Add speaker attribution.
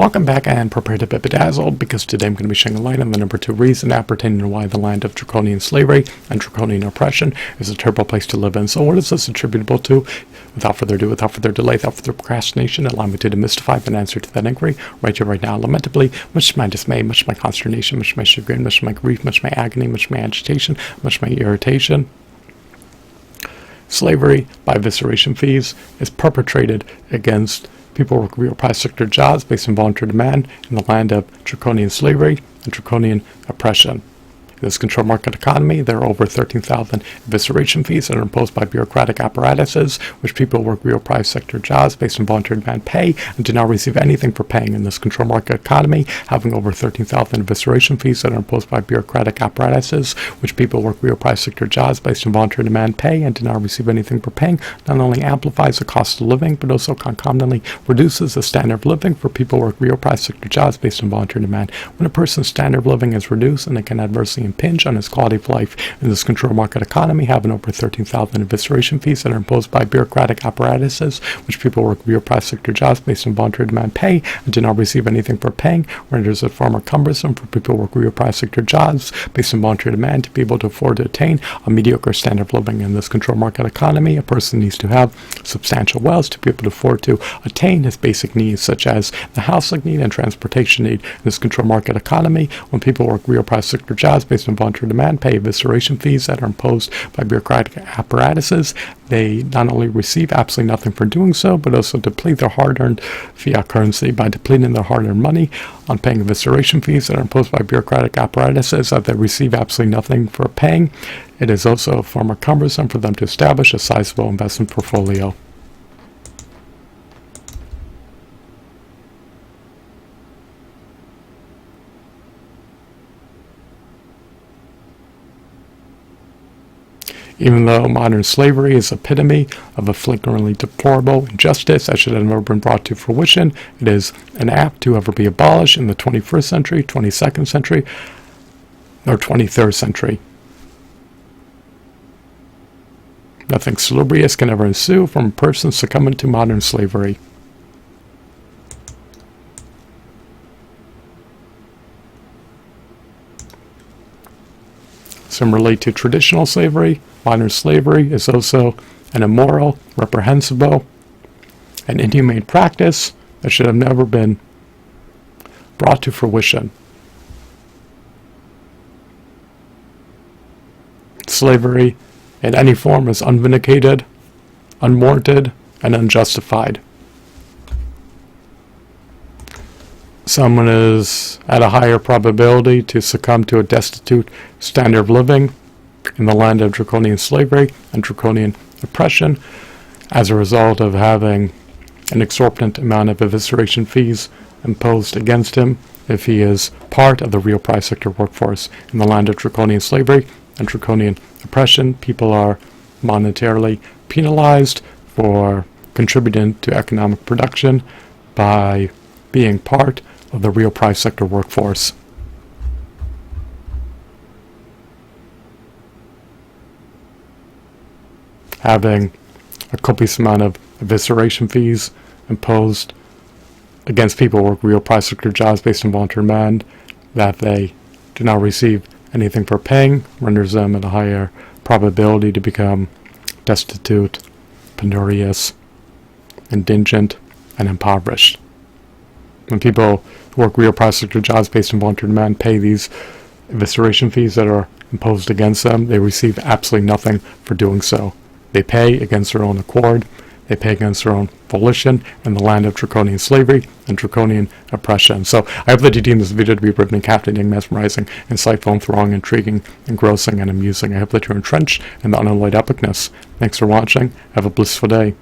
Speaker 1: Welcome back and prepare to be bedazzled, because today I'm going to be shedding light on the number 2 reason appertaining to why the land of Draconian slavery and Draconian oppression is a terrible place to live in. So what is this attributable to? Without further ado, without further delay, without further procrastination, allow me to demystify an answer to that inquiry right here, right now, lamentably. Much to my dismay, much to my consternation, much to my chagrin, much to my grief, much to my agony, much to my agitation, much to my irritation. Slavery by evisceration fees is perpetrated against people with real private sector jobs based on voluntary demand in the land of Draconian slavery and Draconian oppression. In this controlled market economy, there are over 13,000 evisceration fees that are imposed by bureaucratic apparatuses, which people work real private sector jobs based on voluntary demand pay and do not receive anything for paying. In this controlled market economy, having over 13,000 evisceration fees that are imposed by bureaucratic apparatuses, which people work real private sector jobs based on voluntary demand pay and do not receive anything for paying, not only amplifies the cost of living, but also concomitantly reduces the standard of living for people who work real private sector jobs based on voluntary demand. When a person's standard of living is reduced, and it can adversely impinge on his quality of life. In this controlled market economy, having over 13,000 evisceration fees that are imposed by bureaucratic apparatuses, which people work real private sector jobs based on voluntary demand pay and do not receive anything for paying, renders it far more cumbersome for people who work real private sector jobs based on voluntary demand to be able to afford to attain a mediocre standard of living. In this controlled market economy, a person needs to have substantial wealth to be able to afford to attain his basic needs, such as the housing need and transportation need. In this controlled market economy, when people work real private sector jobs based on voluntary demand pay evisceration fees that are imposed by bureaucratic apparatuses, they not only receive absolutely nothing for doing so, but also deplete their hard-earned fiat currency by depleting their hard-earned money on paying evisceration fees that are imposed by bureaucratic apparatuses that they receive absolutely nothing for paying. It is also far more cumbersome for them to establish a sizable investment portfolio. Even though modern slavery is epitome of a flagrantly deplorable injustice that should have never been brought to fruition, it is inapt to ever be abolished in the 21st century, 22nd century, or 23rd century. Nothing salubrious can ever ensue from a person succumbing to modern slavery. Similarly to traditional slavery, modern slavery is also an immoral, reprehensible, and inhumane practice that should have never been brought to fruition. Slavery in any form is unvindicated, unwarranted, and unjustified. Someone is at a higher probability to succumb to a destitute standard of living in the land of Draconian slavery and Draconian oppression as a result of having an exorbitant amount of evisceration fees imposed against him if he is part of the real private sector workforce. In the land of Draconian slavery and Draconian oppression, people are monetarily penalized for contributing to economic production by being part of the real private sector workforce. Having a copious amount of evisceration fees imposed against people who work real private sector jobs based on voluntary demand that they do not receive anything for paying renders them at a higher probability to become destitute, penurious, indigent, and impoverished. When people who work real private sector jobs based on voluntary demand pay these evisceration fees that are imposed against them, they receive absolutely nothing for doing so. They pay against their own accord. They pay against their own volition in the land of Draconian slavery and Draconian oppression. So I hope that you deem this video to be riveting, captivating, mesmerizing, insightful, enthralling, intriguing, engrossing, and amusing. I hope that you're entrenched in the unalloyed epicness. Thanks for watching. Have a blissful day.